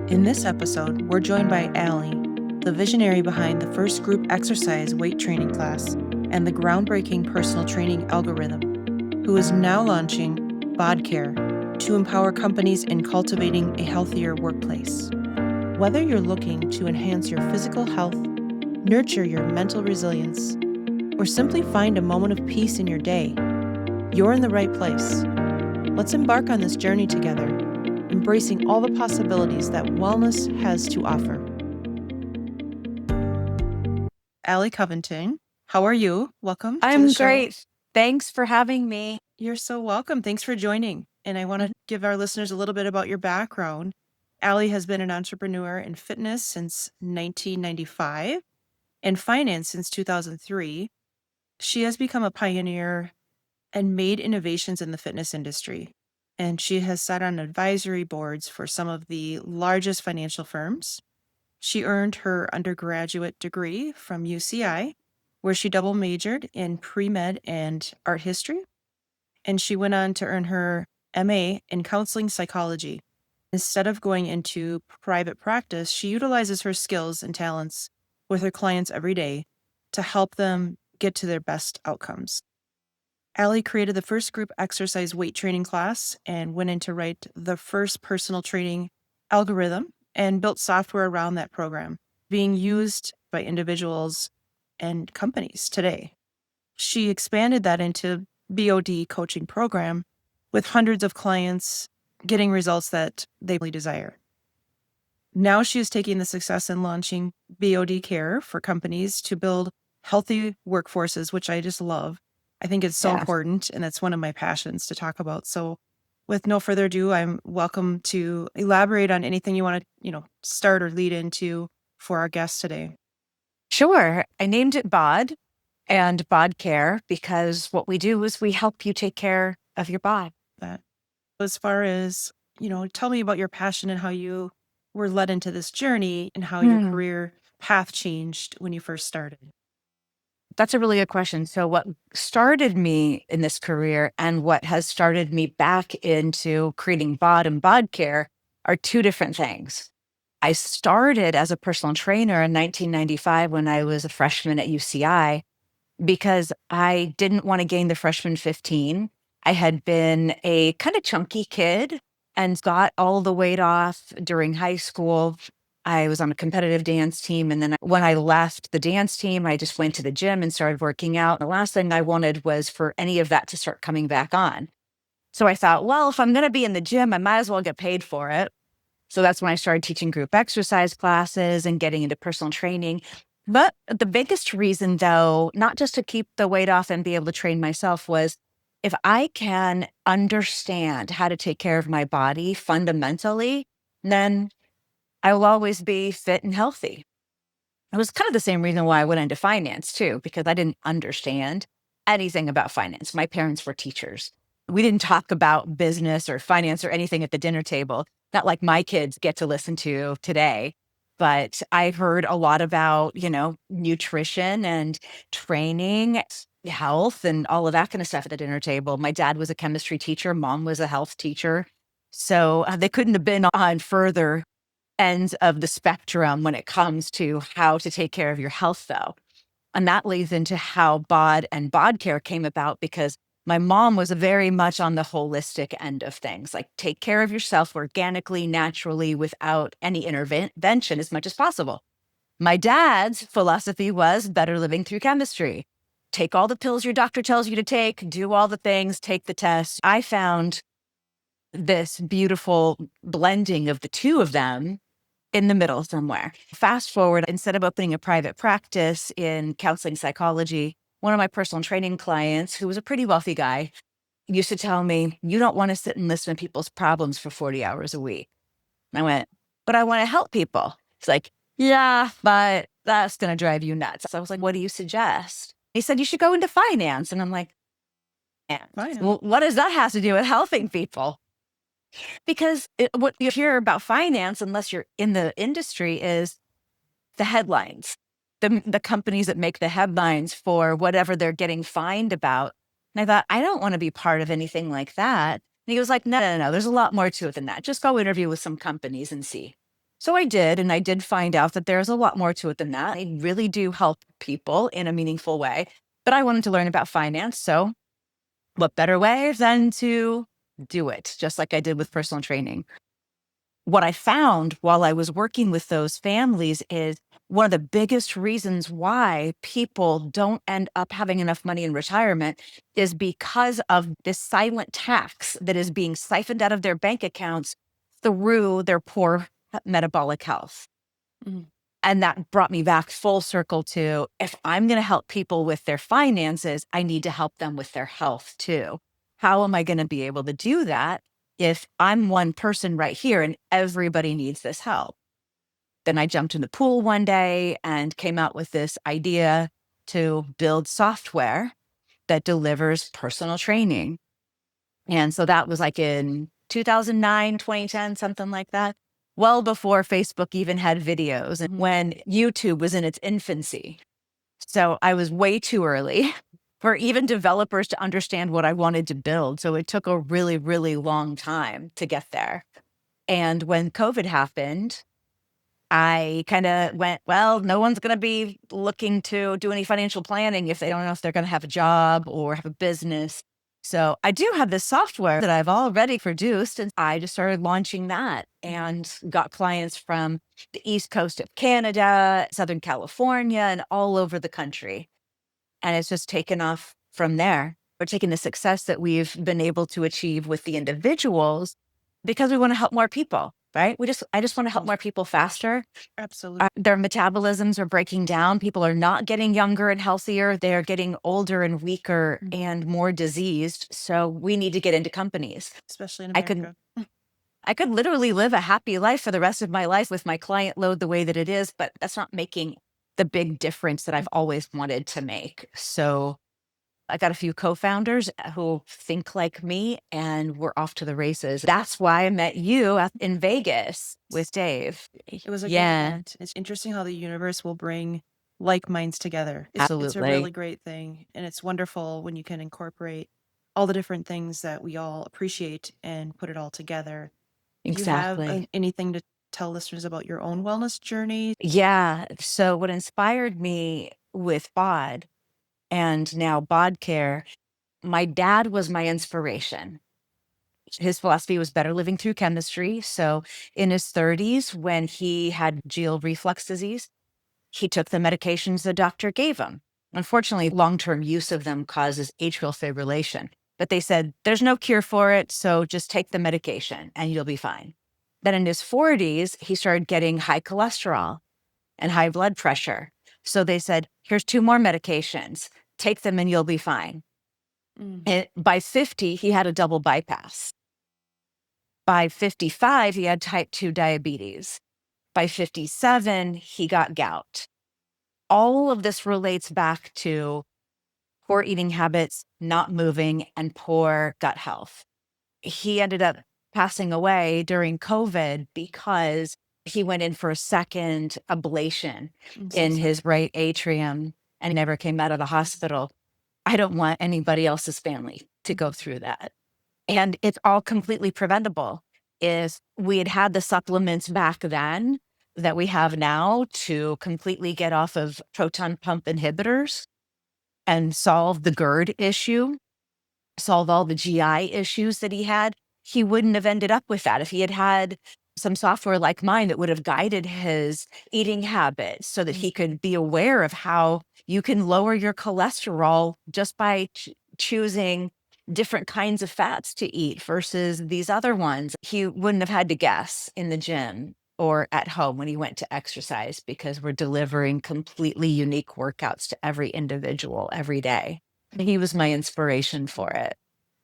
In this episode, we're joined by Alli, the visionary behind the first group exercise weight training class and the groundbreaking personal training algorithm, who is now launching BOD Care to empower companies in cultivating a healthier workplace. Whether you're looking to enhance your physical health, nurture your mental resilience, or simply find a moment of peace in your day, you're in the right place. Let's embark on this journey together, embracing all the possibilities that wellness has to offer. Alli Covington, how are you? Welcome to the I'm show. great. Thanks for having me. You're so welcome. Thanks for joining. And I want to give our listeners a little bit about your background. Alli has been an entrepreneur in fitness since 1995 and finance since 2003. She has become a pioneer and made innovations in the fitness industry. And she has sat on advisory boards for some of the largest financial firms. She earned her undergraduate degree from UCI, where she double majored in pre-med and art history. And she went on to earn her MA in counseling psychology. Instead of going into private practice, she utilizes her skills and talents with her clients every day to help them get to their best outcomes. Alli created the first group exercise weight training class and went in to write the first personal training algorithm and built software around that program, being used by individuals and companies today. She expanded that into BOD coaching program with hundreds of clients getting results that they really desire. Now she is taking the success and launching BOD Care for companies to build healthy workforces, which I just love. I think it's so important, and that's one of my passions to talk about. So with no further ado, I'm welcome to elaborate on anything you want to, start or lead into for our guest today. Sure. I named it BOD and BOD Care because what we do is we help you take care of your bod. That as far as, tell me about your passion and how you were led into this journey and how your career path changed when you first started. That's a really good question. So what started me in this career and what has started me back into creating BOD and BOD Care are two different things. I started as a personal trainer in 1995 when I was a freshman at UCI because I didn't want to gain the freshman 15. I had been a kind of chunky kid and got all the weight off during high school. I was on a competitive dance team. And then when I left the dance team, I just went to the gym and started working out. The last thing I wanted was for any of that to start coming back on. So I thought, well, if I'm going to be in the gym, I might as well get paid for it. So that's when I started teaching group exercise classes and getting into personal training. But the biggest reason, though, not just to keep the weight off and be able to train myself, was if I can understand how to take care of my body fundamentally, then I will always be fit and healthy. It was kind of the same reason why I went into finance, too, because I didn't understand anything about finance. My parents were teachers. We didn't talk about business or finance or anything at the dinner table, not like my kids get to listen to today. But I heard a lot about, nutrition and training, health, and all of that kind of stuff at the dinner table. My dad was a chemistry teacher. Mom was a health teacher. So they couldn't have been on further ends of the spectrum when it comes to how to take care of your health, though. And that leads into how BOD and BOD Care came about because my mom was very much on the holistic end of things, like take care of yourself organically, naturally, without any intervention as much as possible. My dad's philosophy was better living through chemistry. Take all the pills your doctor tells you to take, do all the things, take the test. I found this beautiful blending of the two of them in the middle somewhere. Fast forward, instead of opening a private practice in counseling psychology, one of my personal training clients, who was a pretty wealthy guy, used to tell me, you don't want to sit and listen to people's problems for 40 hours a week. And I went, but I want to help people. He's like, yeah, but that's going to drive you nuts. So I was like, what do you suggest? He said, you should go into finance. And I'm like, well, what does that have to do with helping people? Because what you hear about finance, unless you're in the industry, is the headlines, the companies that make the headlines for whatever they're getting fined about. And I thought, I don't want to be part of anything like that. And he was like, no, there's a lot more to it than that. Just go interview with some companies and see. So I did, and I did find out that there's a lot more to it than that. I really do help people in a meaningful way, but I wanted to learn about finance. So what better way than to do it, just like I did with personal training? What I found while I was working with those families is one of the biggest reasons why people don't end up having enough money in retirement is because of this silent tax that is being siphoned out of their bank accounts through their poor metabolic health. Mhm. And that brought me back full circle to, if I'm going to help people with their finances, I need to help them with their health too. How am I going to be able to do that if I'm one person right here and everybody needs this help? Then I jumped in the pool one day and came out with this idea to build software that delivers personal training. And so that was like in 2009, 2010, something like that. Well before Facebook even had videos and Mhm. when YouTube was in its infancy. So I was way too early for even developers to understand what I wanted to build. So it took a really, really long time to get there. And when COVID happened, I kind of went, well, no one's going to be looking to do any financial planning if they don't know if they're going to have a job or have a business. So I do have this software that I've already produced, and I just started launching that and got clients from the East Coast of Canada, Southern California, and all over the country. And it's just taken off from there. We're taking the success that we've been able to achieve with the individuals because we want to help more people, right? I just want to help Mhm. more people faster. Absolutely. Their metabolisms are breaking down. People are not getting younger and healthier. They're getting older and weaker Mhm. and more diseased. So we need to get into companies. Especially in I could America. I could literally live a happy life for the rest of my life with my client load the way that it is, but that's not making the big difference that I've always wanted to make. So I got a few co-founders who think like me, and we're off to the races. That's why I met you in Vegas with Dave. It was a great Yeah, event. It's interesting how the universe will bring like minds together. It's a really absolutely. great thing. And it's wonderful when you can incorporate all the different things that we all appreciate and put it all together. Do you have Exactly. anything to tell listeners about your own wellness journey? Yeah. So what inspired me with BOD and now BOD Care, my dad was my inspiration. His philosophy was better living through chemistry. So in his 30s, when he had GL reflux disease, he took the medications the doctor gave him. Unfortunately, long term use of them causes atrial fibrillation. But they said, there's no cure for it. So just take the medication and you'll be fine. Then in his 40s, he started getting high cholesterol and high blood pressure. So they said, here's two more medications. Take them and you'll be fine. Mm. And by 50, he had a double bypass. By 55, he had type 2 diabetes. By 57, he got gout. All of this relates back to poor eating habits, not moving, and poor gut health. He ended up passing away during COVID because he went in for a second ablation I'm so in sorry. his right atrium and never came out of the hospital. I don't want anybody else's family to go through that. And it's all completely preventable. Is we had had the supplements back then that we have now to completely get off of proton pump inhibitors and solve the GERD issue, solve all the GI issues that he had, he wouldn't have ended up with that if he had had some software like mine that would have guided his eating habits so that Mm. he could be aware of how you can lower your cholesterol just by choosing different kinds of fats to eat versus these other ones. He wouldn't have had to guess in the gym or at home when he went to exercise because we're delivering completely unique workouts to every individual every day. He was my inspiration for it.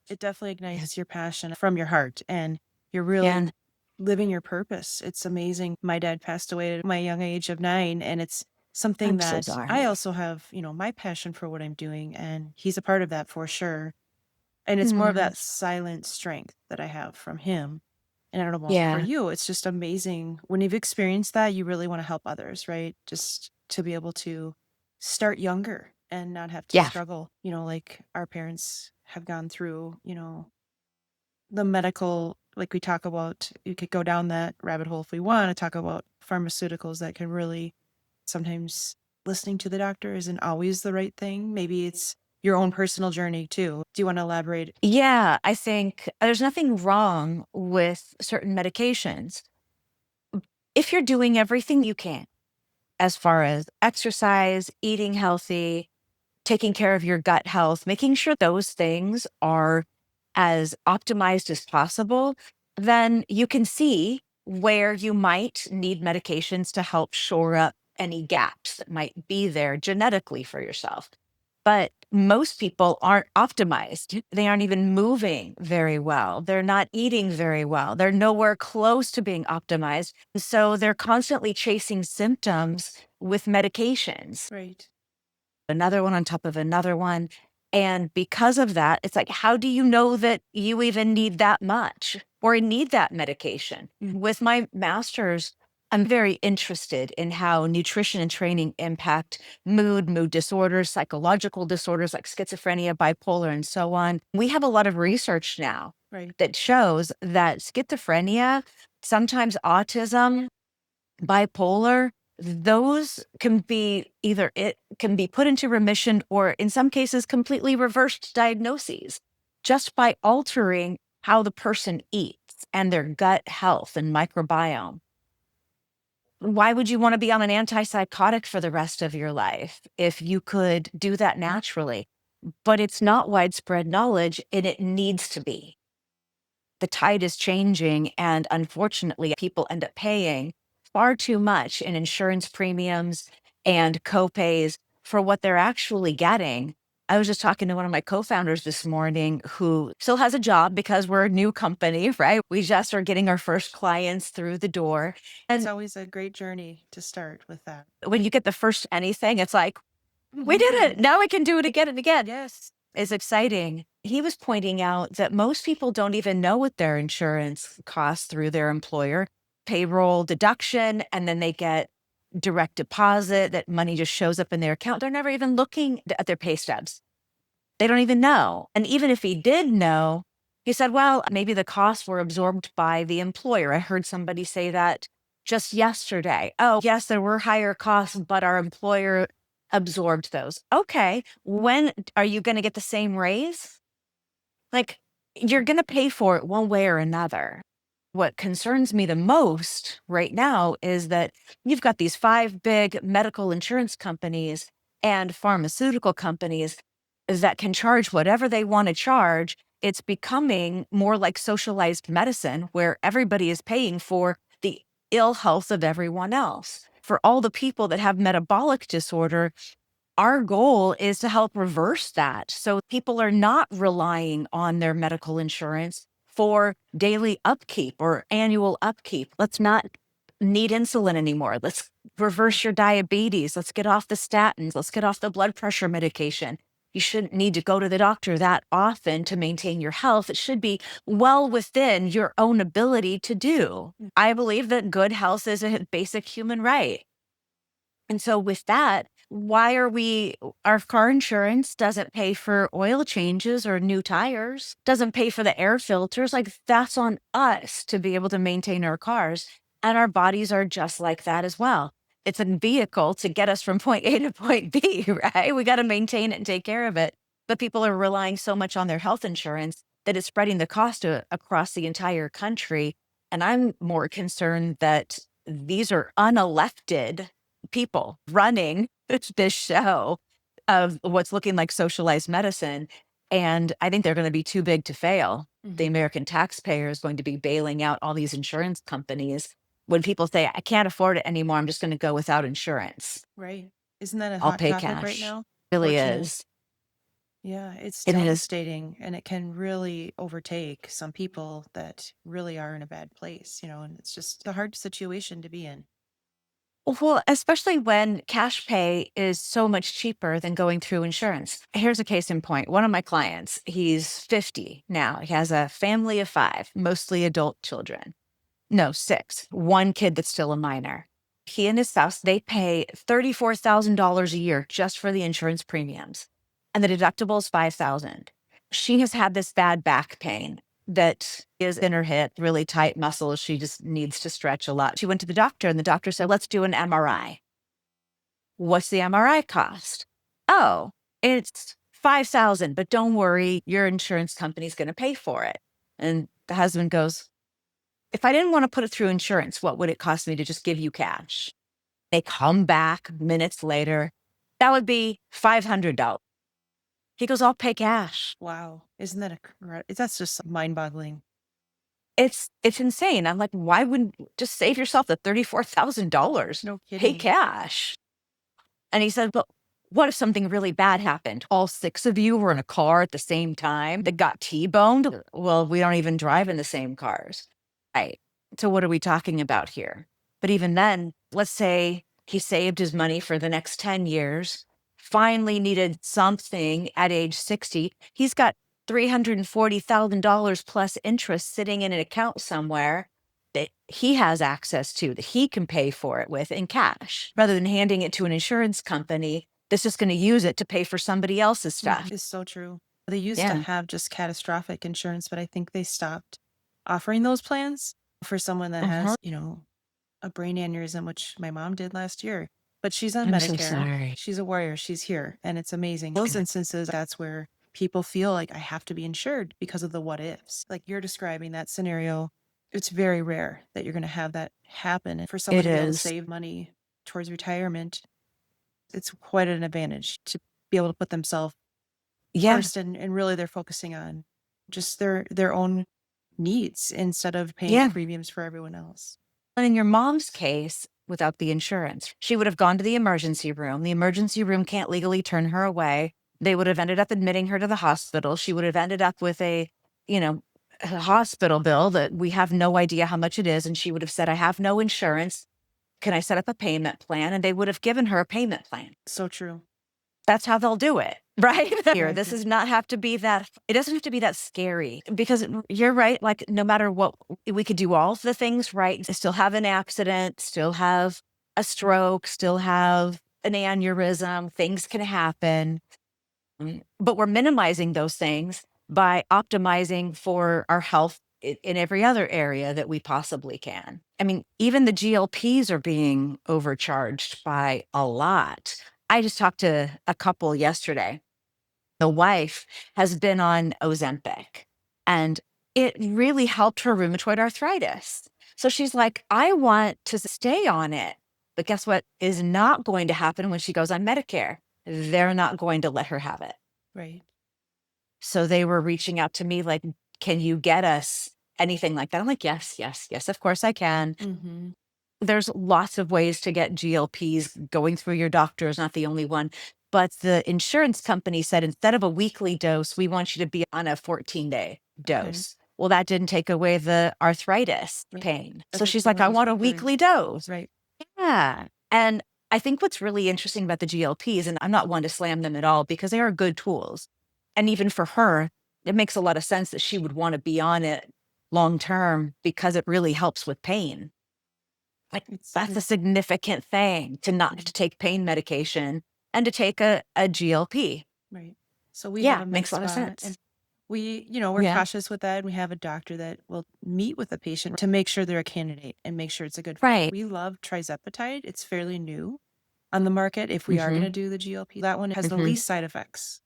It definitely Yeah. ignites your passion from your heart and you're really And living your purpose. It's amazing. My dad passed away at my young age of 9, and it's something I'm so that I sorry. also have, my passion for what I'm doing, and he's a part of that for sure. And it's more of Mm, that silent strength that I have from him. And I don't know about for yeah, you, it's just amazing when you've experienced that, you really want to help others, right? Just to be able to start younger and not have to yeah, struggle, like our parents have gone through, the medical like we talk about, you could go down that rabbit hole if we want to talk about pharmaceuticals that can really sometimes listening to the doctor isn't always the right thing. Maybe it's your own personal journey too. Do you want to elaborate? Yeah, I think there's nothing wrong with certain medications. If you're doing everything you can as far as exercise, eating healthy, taking care of your gut health, making sure those things are as optimized as possible, then you can see where you might need medications to help shore up any gaps that might be there genetically for yourself. But most people aren't optimized. They aren't even moving very well. They're not eating very well. They're nowhere close to being optimized. So they're constantly chasing symptoms with medications, Right. another one on top of another one. And because of that, it's like, how do you know that you even need that much or need that medication? With my master's, I'm very interested in how nutrition and training impact mood disorders, psychological disorders like schizophrenia, bipolar, and so on. We have a lot of research now Right. that shows that schizophrenia, sometimes autism, bipolar, those can be either it can be put into remission or in some cases completely reversed diagnoses just by altering how the person eats and their gut health and microbiome. Why would you want to be on an antipsychotic for the rest of your life if you could do that naturally? But it's not widespread knowledge and it needs to be. The tide is changing, and unfortunately, people end up paying far too much in insurance premiums and copays for what they're actually getting. I was just talking to one of my co-founders this morning who still has a job because we're a new company, right? We just are getting our first clients through the door. It's And always a great journey to start with that. when you get the first anything, it's like, we did it. Now we can do it again and again. Yes. Is exciting. He was pointing out that most people don't even know what their insurance costs through their employer, payroll deduction, and then they get direct deposit, that money just shows up in their account. They're never even looking at their pay stubs. They don't even know. And even if he did know, he said, well, maybe the costs were absorbed by the employer. I heard somebody say that just yesterday. Oh, yes, there were higher costs, but our employer absorbed those. Okay. When are you going to get the same raise? Like, you're going to pay for it one way or another. What concerns me the most right now is that you've got these 5 big medical insurance companies and pharmaceutical companies that can charge whatever they want to charge. It's becoming more like socialized medicine where everybody is paying for the ill health of everyone else. For all the people that have metabolic disorder, our goal is to help reverse that. So people are not relying on their medical insurance for daily upkeep or annual upkeep. Let's not need insulin anymore. Let's reverse your diabetes. Let's get off the statins. Let's get off the blood pressure medication. You shouldn't need to go to the doctor that often to maintain your health. It should be well within your own ability to do. I believe that good health is a basic human right. And so with that, why are our car insurance doesn't pay for oil changes or new tires, doesn't pay for the air filters. Like that's on us to be able to maintain our cars. And our bodies are just like that as well. It's a vehicle to get us from point A to point B, right? We got to maintain it and take care of it. But people are relying so much on their health insurance that it's spreading the cost across the entire country. And I'm more concerned that these are unelected people running this show of what's looking like socialized medicine. And I think they're going to be too big to fail. The American taxpayer is going to be bailing out all these insurance companies. When people say, I can't afford it anymore, I'm just going to go without insurance. Right. Isn't that a I'll hot pay topic right cash. now? Really Fortunate. is. Yeah, it's It is. devastating and it can really overtake some people that really are in a bad place, and it's just a hard situation to be in. Well, especially when cash pay is so much cheaper than going through insurance. Here's a case in point. One of my clients, he's 50 now. He has a family of 5, mostly adult children. No, 6. One kid that's still a minor. He and his spouse, they pay $34,000 a year just for the insurance premiums. And the deductible is $5,000. She has had this bad back pain that is in her hip, really tight muscles. She just needs to stretch a lot. She went to the doctor and the doctor said, let's do an MRI. What's the MRI cost? Oh, it's 5,000, but don't worry, your insurance company's going to pay for it. And the husband goes, if I didn't want to put it through insurance, what would it cost me to just give you cash? They come back minutes later. That would be $500. He goes, I'll pay cash. Wow. Isn't that that's just mind-boggling. It's insane. I'm like, why wouldn't just save yourself the $34,000? No Pay kidding. cash. And he said, but what if something really bad happened? All 6 of you were in a car at the same time that got T-boned? Well, we don't even drive in the same cars. Right. So what are we talking about here? But even then, let's say he saved his money for the next 10 years, finally needed something at age 60. He's got $340,000 plus interest sitting in an account somewhere that he has access to, that he can pay for it with in cash, rather than handing it to an insurance company that's just going to use it to pay for somebody else's stuff. It's so true. They used to have just catastrophic insurance, but I think they stopped offering those plans for someone that has, a brain aneurysm, which my mom did last year. But she's on I'm so Medicare. sorry. She's a warrior. She's here. And it's amazing. Those instances, that's where people feel like I have to be insured because of the what ifs. Like you're describing that scenario. It's very rare that you're going to have that happen. And for someone to be able to save money towards retirement, it's quite an advantage to be able to put themselves first, and really they're focusing on just their own needs instead of paying premiums for everyone else. And in your mom's case, without the insurance, she would have gone to the emergency room. The emergency room can't legally turn her away. They would have ended up admitting her to the hospital. She would have ended up with a hospital bill that we have no idea how much it is. And she would have said, I have no insurance. Can I set up a payment plan? And they would have given her a payment plan. So true. That's how they'll do it, right? Here, this does not have to be that, it doesn't have to be that scary, because you're right. Like, no matter what, we could do all of the things right, still have an accident, still have a stroke, still have an aneurysm, things can happen. But we're minimizing those things by optimizing for our health in every other area that we possibly can. I mean, even the GLPs are being overcharged by a lot. I just talked to a couple yesterday. The wife has been on Ozempic, and it really helped her rheumatoid arthritis. So she's like, I want to stay on it. But guess what is not going to happen when she goes on Medicare? They're not going to let her have it. Right. So they were reaching out to me like, can you get us anything like that? I'm like, yes, of course I can. Mm-hmm. There's lots of ways to get GLPs. Going through your doctor is not the only one. But the insurance company said, instead of a weekly dose, we want you to be on a 14-day dose. Well, that didn't take away the arthritis pain. So she's like, I want a weekly dose. Right. Yeah. And I think what's really interesting about the GLPs, and I'm not one to slam them at all because they are good tools. And even for her, it makes a lot of sense that she would want to be on it long term because it really helps with pain. Like, that's a significant thing to not to take pain medication and to take a GLP. Right. So we have a makes a lot of sense. And we, we're cautious with that. We have a doctor that will meet with the patient to make sure they're a candidate and make sure it's a good fit. Right. We love trizepatide. It's fairly new on the market. If we are going to do the GLP, that one has the least side effects.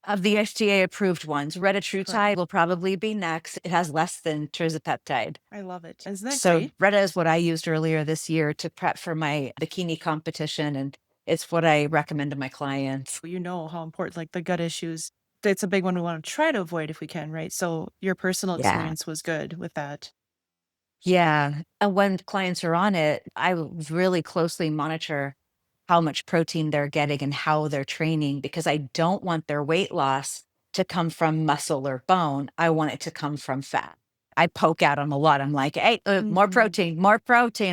Of the FDA approved ones, retatrutide will probably be next. It has less than tirzepatide. I love it. Isn't that so great? Retta is what I used earlier this year to prep for my bikini competition, and it's what I recommend to my clients. You know how important, like the gut issues, it's a big one we want to try to avoid if we can, right? So your personal experience was good with that. Yeah. And when clients are on it, I really closely monitor how much protein they're getting and how they're training, because I don't want their weight loss to come from muscle or bone. I want it to come from fat. I poke at them a lot. I'm like, hey, more protein.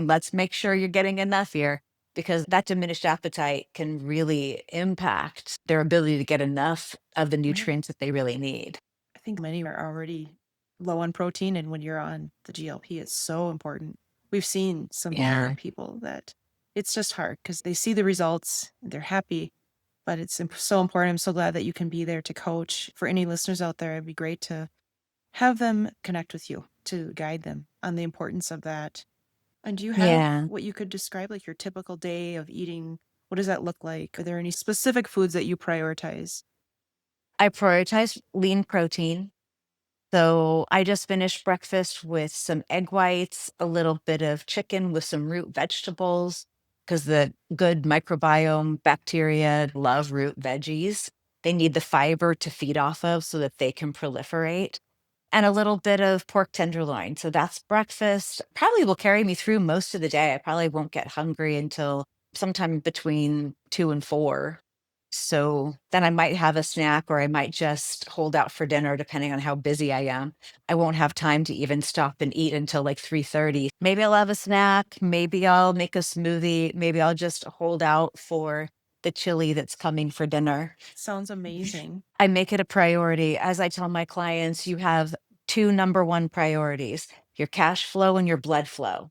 Let's make sure you're getting enough here, because that diminished appetite can really impact their ability to get enough of the nutrients that they really need. I think many are already low on protein, and when you're on the GLP, it's so important. We've seen some people that it's just hard because they see the results, they're happy, but it's so important. I'm so glad that you can be there to coach. For any listeners out there, it'd be great to have them connect with you to guide them on the importance of that. And do you have Yeah. what you could describe like your typical day of eating? What does that look like? Are there any specific foods that you prioritize? I prioritize lean protein. So I just finished breakfast with some egg whites, a little bit of chicken with some root vegetables, because the good microbiome bacteria love root veggies. They need the fiber to feed off of so that they can proliferate, and a little bit of pork tenderloin. So that's breakfast. Probably will carry me through most of the day. I probably won't get hungry until sometime between 2 and 4. So then I might have a snack or I might just hold out for dinner depending on how busy I am. I won't have time to even stop and eat until like 3:30. Maybe I'll have a snack, maybe I'll make a smoothie, maybe I'll just hold out for the chili that's coming for dinner. Sounds amazing. I make it a priority. As I tell my clients, you have two number one priorities, your cash flow and your blood flow.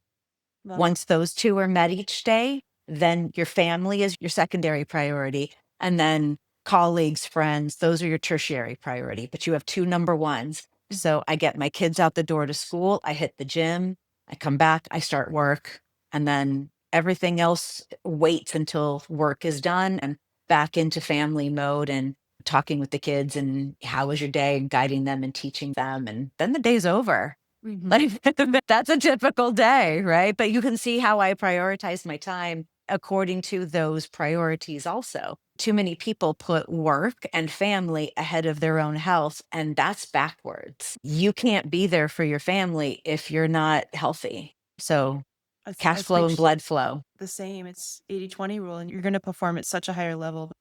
Love Once those two are met each day, then your family is your secondary priority. And then colleagues, friends, those are your tertiary priority. But you have two number ones. it. So I get my kids out the door to school, I hit the gym, I come back, I start work, and then everything else waits until work is done and back into family mode and talking with the kids and how was your day and guiding them and teaching them. And then the day's over. Mhm. Like that's a typical day, right? But you can see how I prioritize my time according to those priorities also. Too many people put work and family ahead of their own health, and that's backwards. You can't be there for your family if you're not healthy. So, I cash flow and preach blood flow. the same. It's 80-20 rule, and you're going to perform at such a higher level.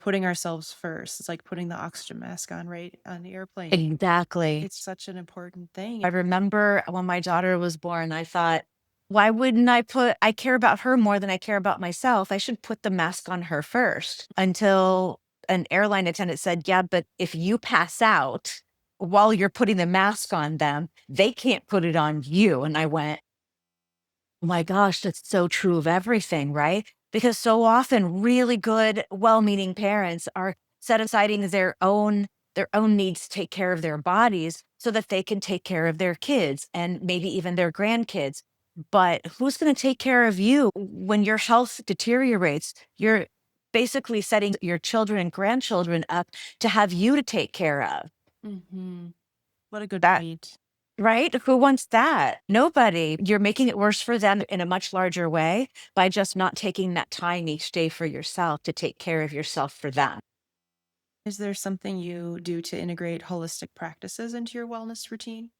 Putting ourselves first. It's like putting the oxygen mask on right on the airplane. Exactly. It's such an important thing. I remember when my daughter was born, I thought, why wouldn't I care about her more than I care about myself. I should put the mask on her first, until an airline attendant said, yeah, but if you pass out while you're putting the mask on them, they can't put it on you. And I went, oh my gosh, that's so true of everything, right? Because so often really good, well-meaning parents are set aside their own needs to take care of their bodies so that they can take care of their kids and maybe even their grandkids. But who's going to take care of you when your health deteriorates? You're basically setting your children and grandchildren up to have you to take care of. Mhm. What a good That point. Right? Who wants that? Nobody. You're making it worse for them in a much larger way by just not taking that time each day for yourself to take care of yourself for them. Is there something you do to integrate holistic practices into your wellness routine?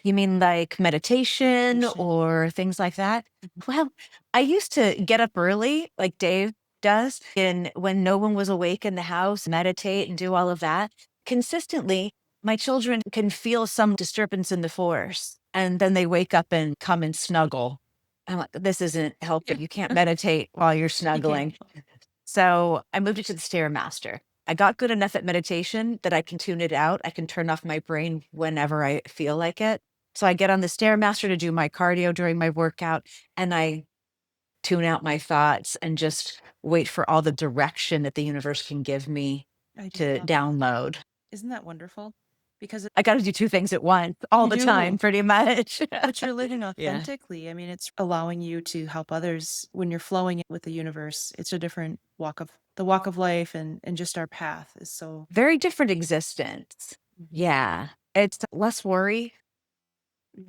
You mean like meditation Meditation. or things like that? Mhm. Well, I used to get up early, like Dave does, and when no one was awake in the house, meditate and do all of that. Consistently, my children can feel some disturbance in the force, and then they wake up and come and snuggle. I'm like, this isn't Yeah. helping. You can't meditate while you're You can't. snuggling. So I moved it to the Stairmaster. I got good enough at meditation that I can tune it out. I can turn off my brain whenever I feel like it. So I get on the Stairmaster to do my cardio during my workout, and I tune out my thoughts and just wait for all the direction that the universe can give me I do to love that. download. Isn't that wonderful? Because I got to do two things at once all you the time, do, pretty much. but you're living Yeah. authentically. I mean, it's allowing you to help others when you're flowing with the universe. It's a different walk of life, and just our path is so. Very different existence. Mhm. Yeah. It's less worry,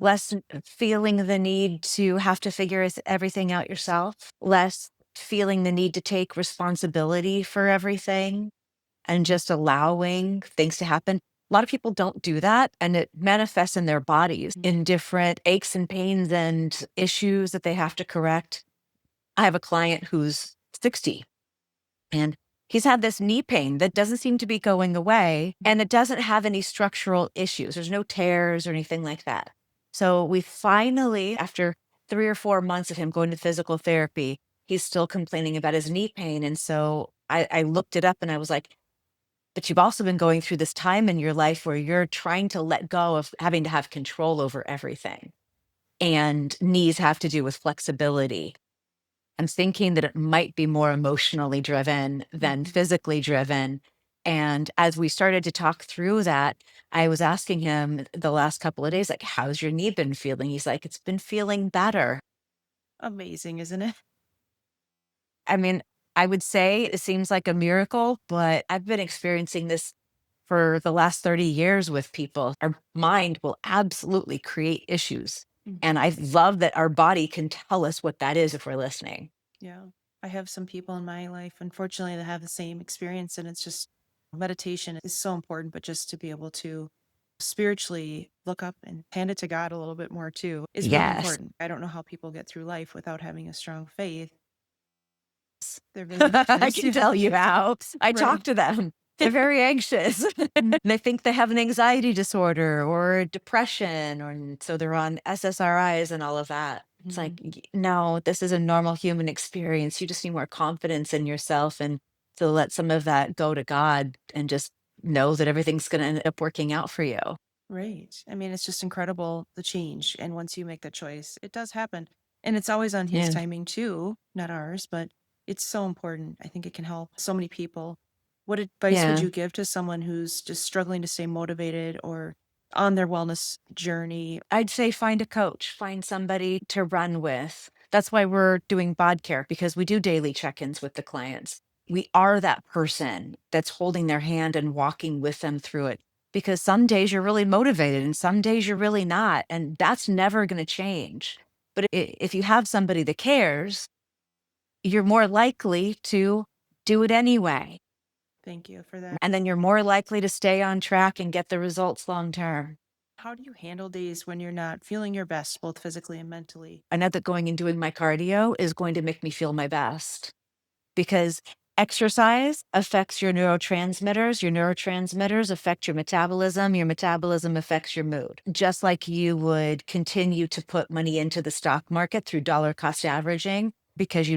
less feeling the need to have to figure everything out yourself, less feeling the need to take responsibility for everything and just allowing things to happen. A lot of people don't do that, and it manifests in their bodies Mhm. in different aches and pains and issues that they have to correct. I have a client who's 60, and he's had this knee pain that doesn't seem to be going away, and it doesn't have any structural issues. There's no tears or anything like that. So we finally, after 3 or 4 months of him going to physical therapy, he's still complaining about his knee pain. And so I looked it up and I was like, but you've also been going through this time in your life where you're trying to let go of having to have control over everything. And knees have to do with flexibility. I'm thinking that it might be more emotionally driven than Mhm. physically driven. And as we started to talk through that, I was asking him the last couple of days, like, how's your knee been feeling? He's like, it's been feeling better. Amazing, isn't it? I mean, I would say it seems like a miracle, but I've been experiencing this for the last 30 years with people. Our mind will absolutely create issues. And Mhm. I love that our body can tell us what that is if we're listening. Yeah. I have some people in my life, unfortunately, that have the same experience. And it's just meditation is so important, but just to be able to spiritually look up and hand it to God a little bit more too is really Yes. important. I don't know how people get through life without having a strong faith. They're very I anxious. can Yeah. tell you how. I talk Right. to them. They're very anxious. They think they have an anxiety disorder or depression, or so they're on SSRIs and all of that. It's like, Mhm. No, this is a normal human experience. You just need more confidence in yourself and to let some of that go to God and just know that everything's going to end up working out for you. Right. I mean, it's just incredible the change. And once you make that choice, it does happen. And it's always on his Yeah. timing too, not ours, but it's so important. I think it can help so many people. What advice would Yeah. you give to someone who's just struggling to stay motivated or on their wellness journey? I'd say find a coach, find somebody to run with. That's why we're doing BOD care because we do daily check ins with the clients. We are that person that's holding their hand and walking with them through it because some days you're really motivated and some days you're really not. And that's never going to change. But if you have somebody that cares, you're more likely to do it anyway. Thank you for that. And then you're more likely to stay on track and get the results long term. How do you handle days when you're not feeling your best, both physically and mentally? I know that going and doing my cardio is going to make me feel my best because exercise affects your neurotransmitters. Your neurotransmitters affect your metabolism. Your metabolism affects your mood. Just like you would continue to put money into the stock market through dollar cost averaging, because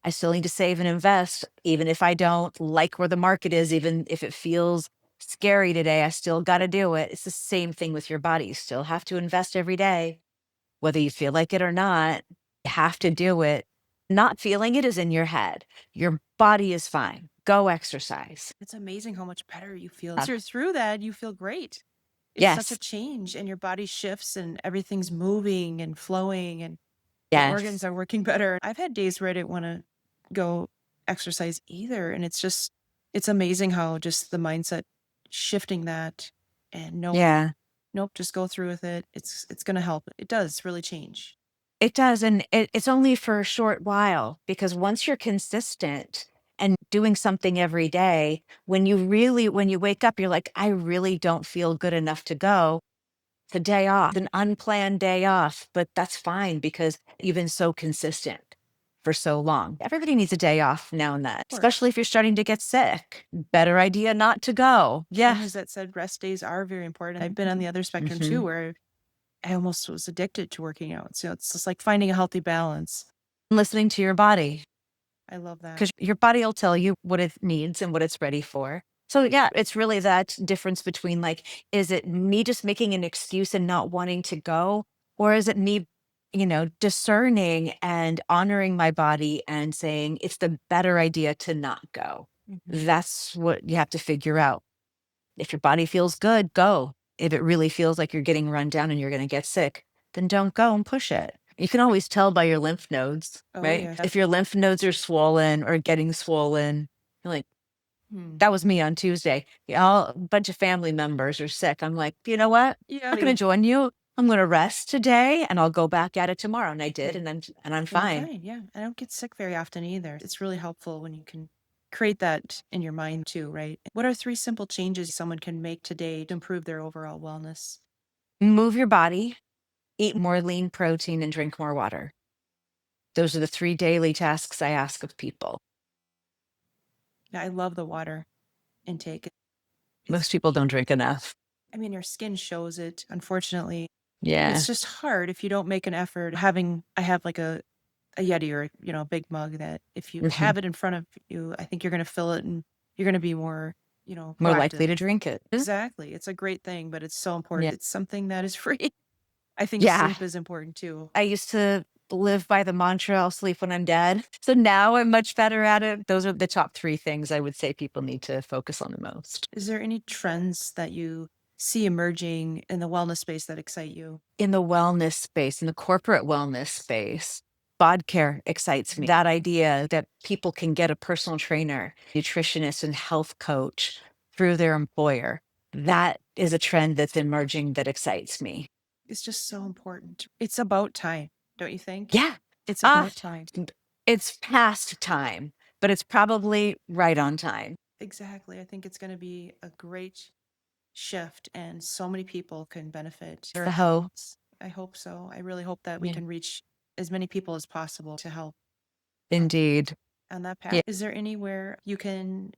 I still need to save and invest, even if I don't like where the market is, even if it feels scary today, I still got to do it. It's the same thing with your body. You still have to invest every day whether you feel like it or not, you have to do it. Not feeling it is in your head. Your body is fine. Go exercise. It's amazing how much better you feel. Once you're through that, you feel great. It's such a Yes. change and your body shifts and everything's moving and flowing and your organs Yes. are working better. I've had days where I didn't want to go exercise either. And it's amazing how just the mindset shifting that and no, Yeah, nope, just go through with it. It's going to help. It does really change. it does. And it's only for a short while because once you're consistent and doing something every day, when you wake up, you're like, I really don't feel good enough to go. It's a day off, an unplanned day off, but that's fine because you've been so consistent for so long. Everybody needs a day off now and then, Of especially course. if you're starting to get sick. Better idea not to go. And Yeah. as that said, rest days are very important. I've been on the other spectrum Hmm. too, where I almost was addicted to working out. So it's just like finding a healthy balance. Listening to your body I love that. because your body will tell you what it needs and what it's ready for. So, yeah, it's really that difference between like, is it me just making an excuse and not wanting to go? Or is it me, discerning and honoring my body and saying it's the better idea to not go? Mhm. That's what you have to figure out. If your body feels good, go. If it really feels like you're getting run down and you're going to get sick, then don't go and push it. You can always tell by your lymph nodes, Oh, right? yes. If your lymph nodes are swollen or getting swollen, you're like, Hmm. that was me on Tuesday. A bunch of family members are sick. I'm like, you know what? Yeah. I'm not going to join you. I'm going to rest today and I'll go back at it tomorrow. And I did, and I'm And you're fine. fine. Yeah. I don't get sick very often either. It's really helpful when you can create that in your mind too, right? What are three simple changes someone can make today to improve their overall wellness? Move your body, eat more lean protein, and drink more water. Those are the 3 daily tasks I ask of people. Yeah, I love the water intake. Most It's, people don't drink enough. I mean, your skin shows it, unfortunately. Yeah. It's just hard if you don't make an effort. I have like a Yeti or, a big mug that if you Mhm. have it in front of you, I think you're going to fill it and you're going to be more, More likely proactive. to drink it. Exactly. It's a great thing, but it's so important. Yeah. It's something that is free. I think Yeah. sleep is important too. I used to live by the mantra, I'll sleep when I'm dead. So now I'm much better at it. Those are the top 3 things I would say people need to focus on the most. Is there any trends that you see emerging in the wellness space that excite you? In the wellness space, in the corporate wellness space, BOD care excites me. That idea that people can get a personal trainer, nutritionist, and health coach through their employer. That is a trend that's emerging that excites me. It's just so important. It's about time, don't you think? Yeah. It's Ah, about time. it's past time, but it's probably right on time. Exactly. I think it's going to be a great shift and so many people can benefit. The hoe. I hope so. I really hope that we Yeah. can reach as many people as possible to help Indeed. on that path. Yeah. Is there anywhere you can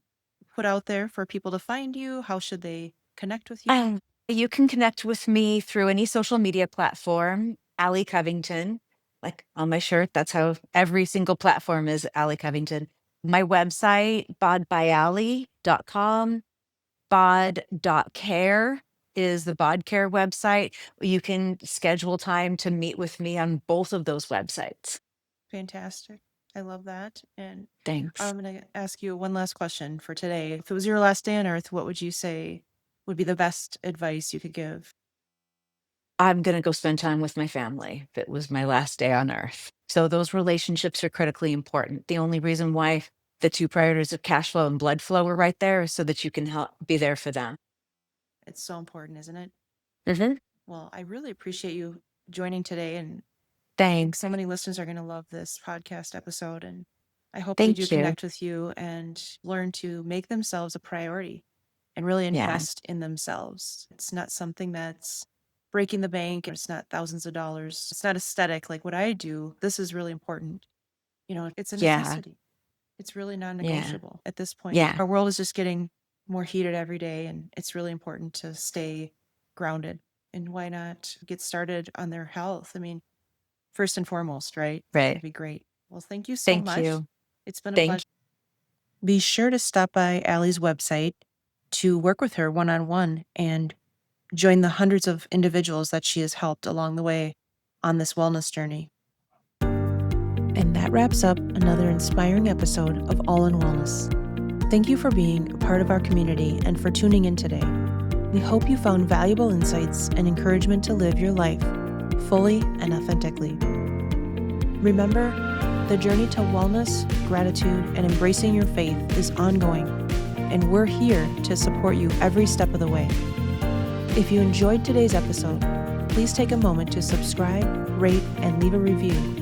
put out there for people to find you? How should they connect with you? You can connect with me through any social media platform, Alli Covington. Like on my shirt, that's how every single platform is Alli Covington. My website, bodbyalli.com, bod.care is the BOD Care website. You can schedule time to meet with me on both of those websites. Fantastic. I love that. And Thanks. I'm going to ask you one last question for today. If it was your last day on earth, what would you say would be the best advice you could give? I'm going to go spend time with my family if it was my last day on earth. So those relationships are critically important. The only reason why the 2 priorities of cash flow and blood flow are right there is so that you can help be there for them. It's so important, isn't it? Mm-hmm. Well, I really appreciate you joining today. And Thanks. so many listeners are going to love this podcast episode. And I hope they Thank do you. connect with you and learn to make themselves a priority and really Yeah. invest in themselves. It's not something that's breaking the bank. It's not thousands of dollars. It's not aesthetic like what I do. This is really important. It's a Yeah. necessity. It's really Yeah. non-negotiable at this point. Yeah. Our world is just getting more heated every day, and it's really important to stay grounded. And why not get started on their health? I mean, first and foremost, right? Right. That'd be great. Well, thank you so Thank much. you. It's been a Thank pleasure. Be sure to stop by Allie's website to work with her one-on-one and join the hundreds of individuals that she has helped along the way on this wellness journey. And that wraps up another inspiring episode of All in Wellness. Thank you for being a part of our community and for tuning in today. We hope you found valuable insights and encouragement to live your life fully and authentically. Remember, the journey to wellness, gratitude, and embracing your faith is ongoing, and we're here to support you every step of the way. If you enjoyed today's episode, please take a moment to subscribe, rate, and leave a review.